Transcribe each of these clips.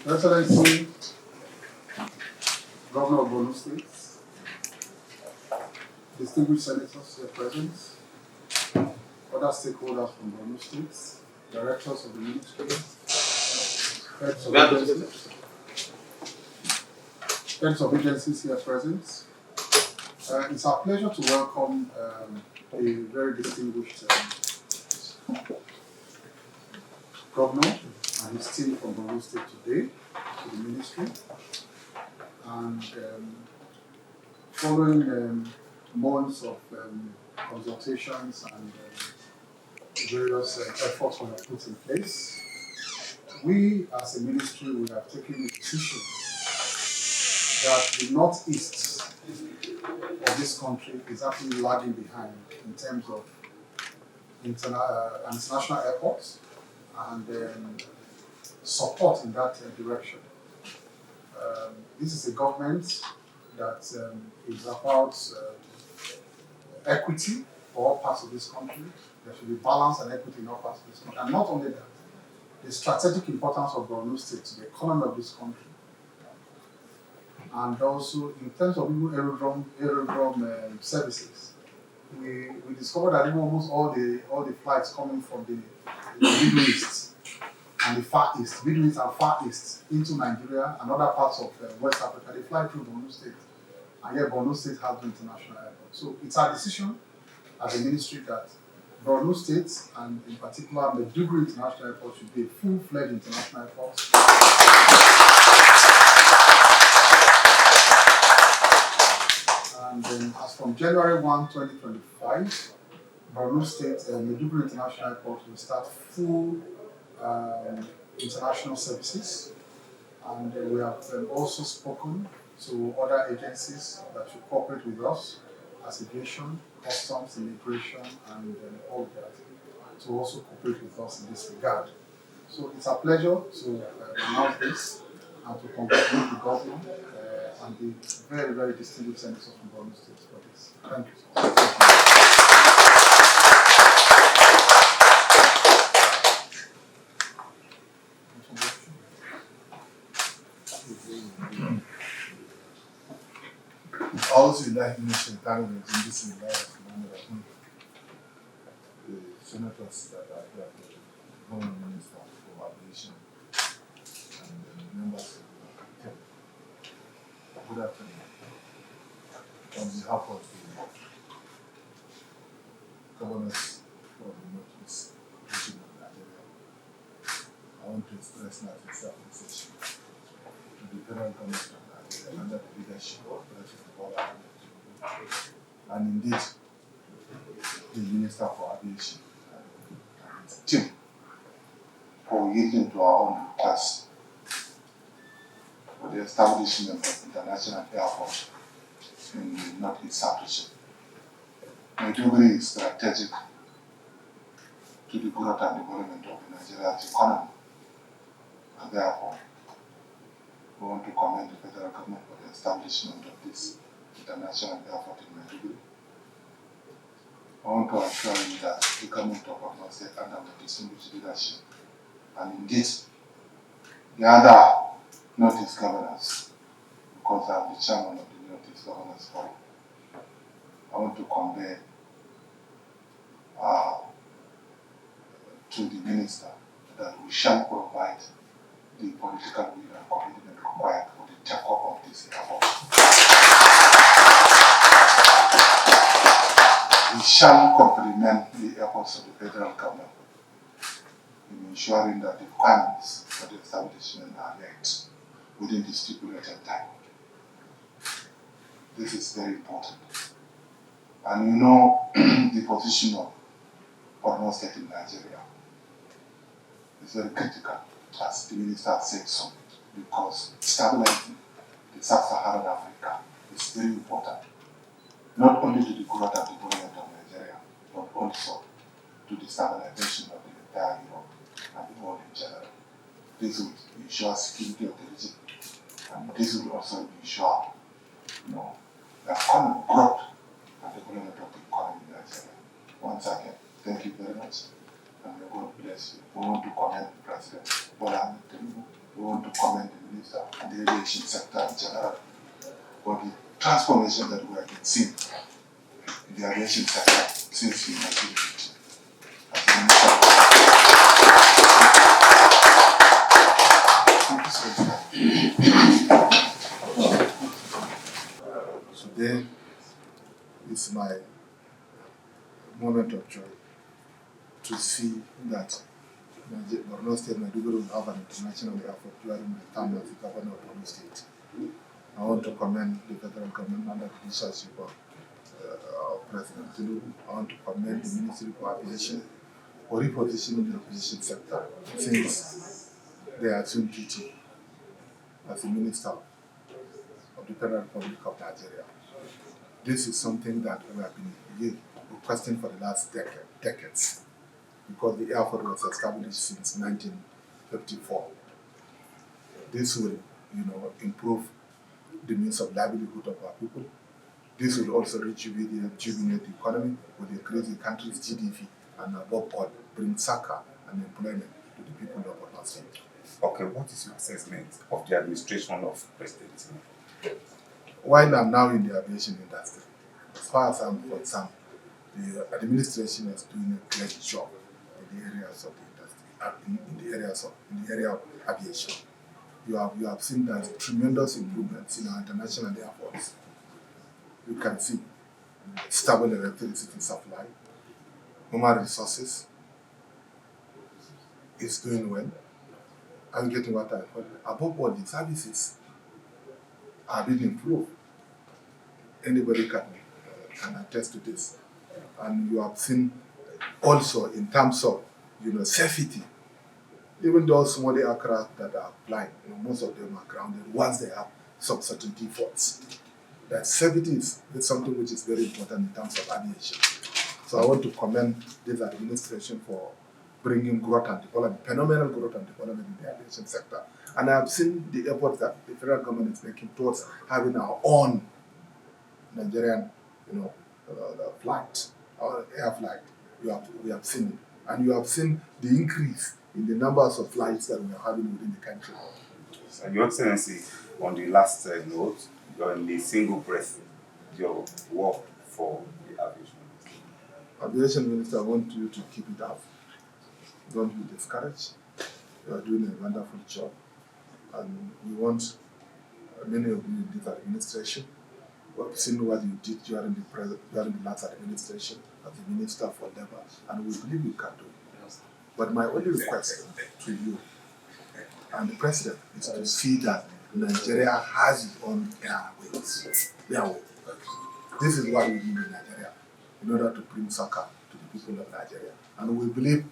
Your Excellency, Governor of Borno State, distinguished senators here present, other stakeholders from Borno State, directors of the ministry, heads of agencies here present. It's our pleasure to welcome a very distinguished governor and his team from Borno State today to the ministry. And following months of consultations and various efforts we have put in place, we as a ministry we have taken the decision that the northeast of this country is actually lagging behind in terms of international airports and support in that direction. This is a government that is about equity for all parts of this country. There should be balance and equity in all parts of this country. And not only that, the strategic importance of Borno State to the economy of this country. And also, in terms of even aerodrome services, we discovered that even almost all the flights coming from the Middle East and the Far East, Middle East and Far East into Nigeria and other parts of West Africa, they fly through Borno State. And yet Borno State has no international airport. So it's our decision as a ministry that Borno State, and in particular Maiduguri International Airport, should be a full-fledged international airport. And then as from January 1, 2025, Borno State Maiduguri International Airport will start full international services. And we have also spoken to other agencies that should cooperate with us as aviation, customs, immigration, and all of that, to also cooperate with us in this regard. So it's a pleasure to announce this and to congratulate the governor and the very, very distinguished senators from Borno State for this. Thank you so much. Also, like Mr. Target in this regard, the senators that are here, the Governor Minister for Aviation, and the members of the committee. Good afternoon. On behalf of the governors of the Northeast region of Nigeria, I want to express my sincere appreciation to the federal government of Nigeria under the leadership of President Bola, and indeed the Minister for Aviation and his team for yielding to our own request for the establishment of international airport in the Northeast South region. Maiduguri is strategic to the growth and development of Nigeria's economy, and therefore we want to commend the federal government for the establishment of this international airport in Maiduguri. I want to assure you that the government of Borno State under my distinguished leadership, and indeed the other Northeast governors, because I'm the chairman of the Northeast Governors Forum, I want to convey to the minister that we shall provide the political will and commitment required for the take-up of this airport. We shall complement the efforts of the federal government in ensuring that the requirements for the establishment are met within the stipulated time. This is very important. And you know the position of Borno State in Nigeria is very critical, as the minister said so, because stabilizing the sub-Saharan Africa is very important, not only to the growth and development of Nigeria, but also to the stabilization of the entire Europe and the world in general. This will ensure security of the region, and this will also ensure, the economic growth and development of the economy in Nigeria. Once again, thank you very much, and may God bless you. We want to commend the President Bola. We want to commend the Minister in the aviation sector in general for the transformation that we have been seeing in the aviation sector since 1950. As a minister, today is my moment of joy to see that Borno State Maiduguri will have an international airport during my time as the Governor of Borno State. I want to commend the federal government under the leadership of President Zulum. I want to commend the Ministry for Aviation for repositioning the aviation sector since they assumed duty as the Minister of the Federal Republic of Nigeria. This is something that we have been requesting for the last decades, because the airport was established since 1954. This will, improve the means of livelihood of our people. This will also rejuvenate the economy, will increase the country's GDP, and above all, bring succor and employment to the people of Borno State. Okay, what is your assessment of the administration of President Keyamo? While I'm now in the aviation industry, as far as I'm concerned, the administration is doing a great job in the areas of the industry, in the area of aviation. You have seen that tremendous improvements in our international airports. You can see stable electricity supply, human resources is doing well. I'm getting what I call. Above all, the services are being improved. Anybody can attest to this. And you have seen also in terms of safety. Even those small aircraft that are flying, most of them are grounded once they have some certain defaults. That safety is something which is very important in terms of aviation. So I want to commend this administration for bringing growth and development, phenomenal growth and development in the aviation sector. And I have seen the efforts that the federal government is making towards having our own Nigerian, flight, our air flight. We have seen it. And you have seen the increase in the numbers of flights that we are having within the country. So, Your Excellency, on the last note, you're in the single breath, your work for the Aviation Minister. Aviation Minister, I want you to keep it up. Don't be discouraged. You are doing a wonderful job. And we want many of you in this administration. We have seen what you did during the last administration as the Minister for Labour, and we believe you can do it. But my only request to you and the President is to see that Nigeria has its own airways. This is what we need in Nigeria in order to bring succor to the people of Nigeria. And we believe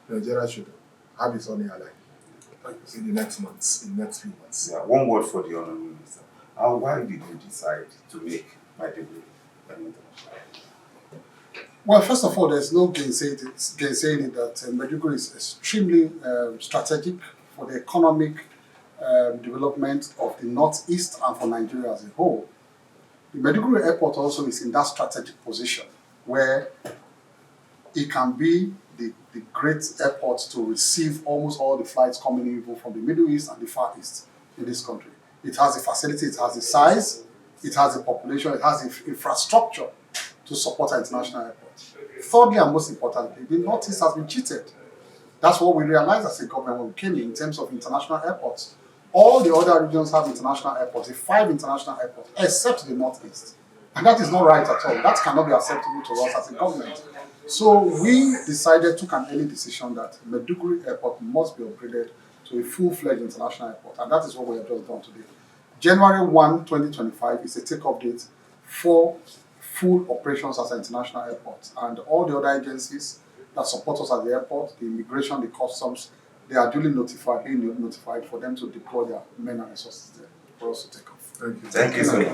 Nigeria should have its own airline in the next few months. Yeah, one word for the Honourable Minister. Why did you decide to make Maiduguri an international airport? Well, first of all, there's no gainsaying it that Maiduguri is extremely strategic for the economic development of the Northeast and for Nigeria as a whole. The Maiduguri airport also is in that strategic position where it can be the great airport to receive almost all the flights coming in from the Middle East and the Far East in this country. It has the facility, it has the size, it has the population, it has the infrastructure to support our international airport. Thirdly, and most importantly, the Northeast has been cheated. That's what we realized as a government when we came in terms of international airports. All the other regions have international airports, the 5 international airports, except the Northeast. And that is not right at all. That cannot be acceptable to us as a government. So we took an early decision that Maiduguri Airport must be upgraded to a full-fledged international airport. And that is what we have just done today. January 1, 2025 is a take-off date for full operations as an international airport. And all the other agencies that support us at the airport, the immigration, the customs, they are duly notified for them to deploy their men and resources there for us to take off. Thank you. Thank you so much.